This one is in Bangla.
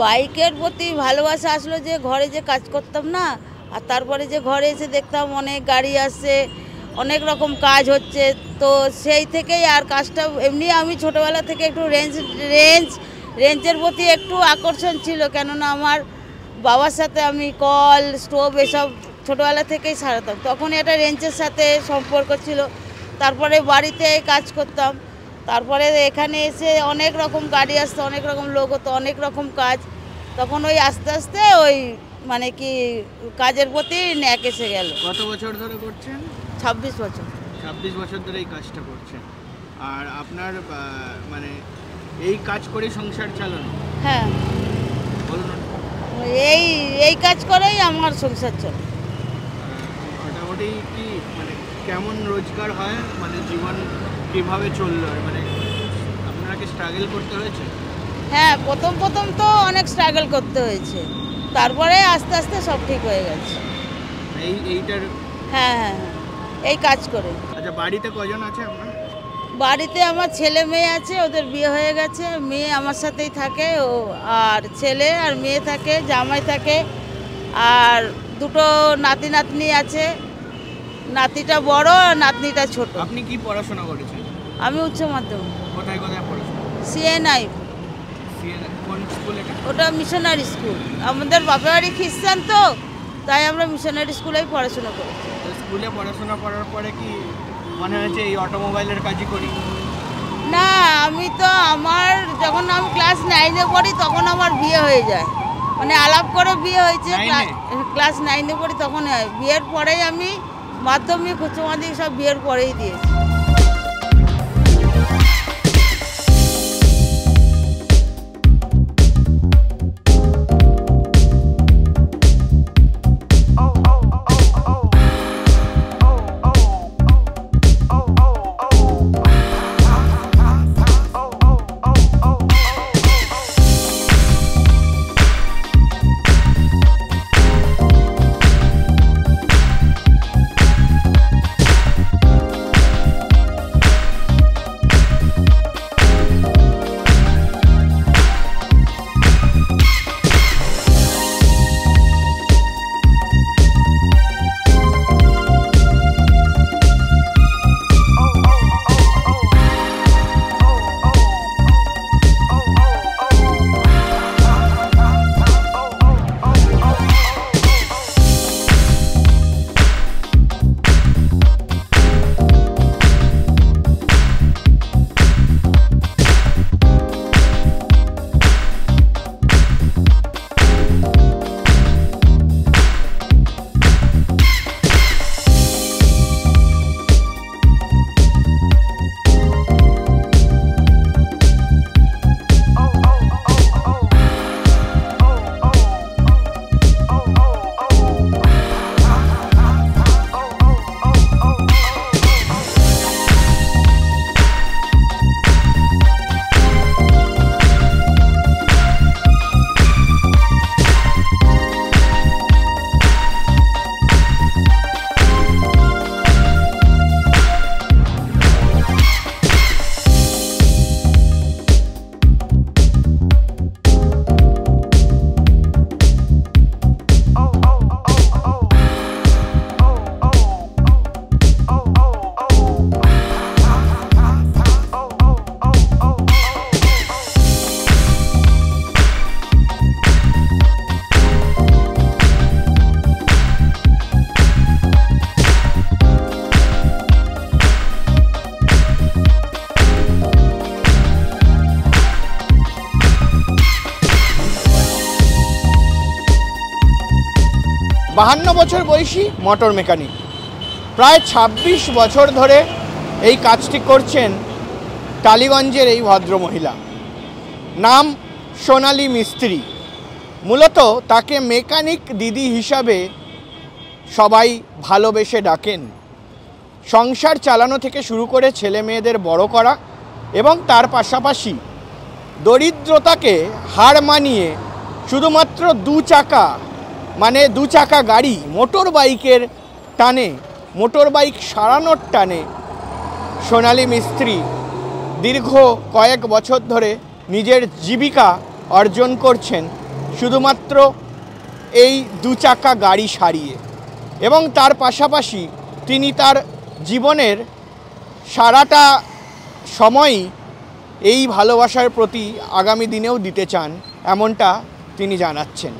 বাইকের প্রতি ভালোবাসা আসলো যে ঘরে যে কাজ করতাম না, আর তারপরে যে ঘরে এসে দেখতাম অনেক গাড়ি আসছে, অনেক রকম কাজ হচ্ছে, তো সেই থেকেই আর কাজটা এমনি আমি ছোটোবেলা থেকে একটু রেঞ্জের প্রতি একটু আকর্ষণ ছিল, কেননা আমার বাবার সাথে আমি কল স্টোভ এসব ছোটোবেলা থেকেই সারাতাম, তখন এটা রেঞ্জের সাথে সম্পর্ক ছিল। তারপরে বাড়িতে কাজ করতাম, তারপরে এখানে এসে অনেক রকম গাড়ি আসতো, অনেক রকম লোক হতো, অনেক রকম কাজ, তখন ওই আস্তে আস্তে ওই মানে কি কাজের প্রতি ন্যাক এসে গেল। কত বছর ধরে করছেন? 26 বছর। 26 বছর ধরে এই কাজটা করছেন। আর আপনার মানে এই কাজ করে সংসার চালানো? হ্যাঁ, বলুন। এই কাজ করেই আমার সংসার চলে। মোটামুটি কি মানে কেমন রোজগার হয়, মানে জীবন কিভাবে চললো, মানে আপনাকে স্ট্রাগল করতে হয়েছে? হ্যাঁ, প্রথম তো অনেক স্ট্রাগল করতে হয়েছে, তারপরে আস্তে আস্তে সব ঠিক হয়ে গেছে। এইটার হ্যাঁ, এই কাজ করে। আচ্ছা, বাড়িতে কজন আছে আপনার? বাড়িতে আমার ছেলে মেয়ে আছে, ওদের বিয়ে হয়ে গেছে, মেয়ে আমার সাথেই থাকে, ও আর ছেলে আর মেয়ে থাকে, জামাই থাকে, আর দুটো নাতি নাতনি আছে, নাতিটা বড় আর নাতনিটা ছোট। আপনি কি পড়াশোনা করেছেন? আমি উচ্চ মাধ্যমিক। কোথায় পড়াশোনা? সিএনআই। কোন স্কুল এটা? ওটা মিশনারি স্কুল, আমাদের বাপের বাড়ি খ্রিস্টান, তো তাই আমরা মিশনারি স্কুলেই পড়াশোনা করি। স্কুলে পড়াশোনা করার পরে কি মনে হয়েছে এই অটোমোবাইলের কাজই করি? না, আমি তো যখন আমি ক্লাস 9-এ পড়ি তখন আমার বিয়ে হয়ে যায়, মানে আলাপ করে বিয়ে হয়েছে, ক্লাস 9-এ পড়ি তখন হয়। বিয়ের পরেই আমি মাধ্যমিক উচ্চ মাধ্যমিক সব বিয়ের পরেই দিয়েছি। বাহান্ন বছর বয়সী মোটর মেকানিক, প্রায় ২৬ বছর ধরে এই কাজটি করছেন টালিগঞ্জের এই ভদ্রমহিলা। নাম সোনালী মিস্ত্রি। মূলত তাকে মেকানিক দিদি হিসাবে সবাই ভালোবেসে ডাকেন। সংসার চালানো থেকে শুরু করে ছেলে মেয়েদের বড় করা এবং তার পাশাপাশি দরিদ্রতাকে হার মানিয়ে শুধুমাত্র দু চাকা গাড়ি মোটর বাইকের টানে, মোটর বাইক সারানোর টানে সোনালী মিস্ত্রি দীর্ঘ কয়েক বছর ধরে নিজের জীবিকা অর্জন করছেন শুধুমাত্র এই 2 চাকা গাড়ি সারিয়ে, এবং তার পাশাপাশি তিনি তার জীবনের সারাটা সময়ই এই ভালোবাসার প্রতি আগামী দিনেও দিতে চান, এমনটা তিনি জানাচ্ছেন।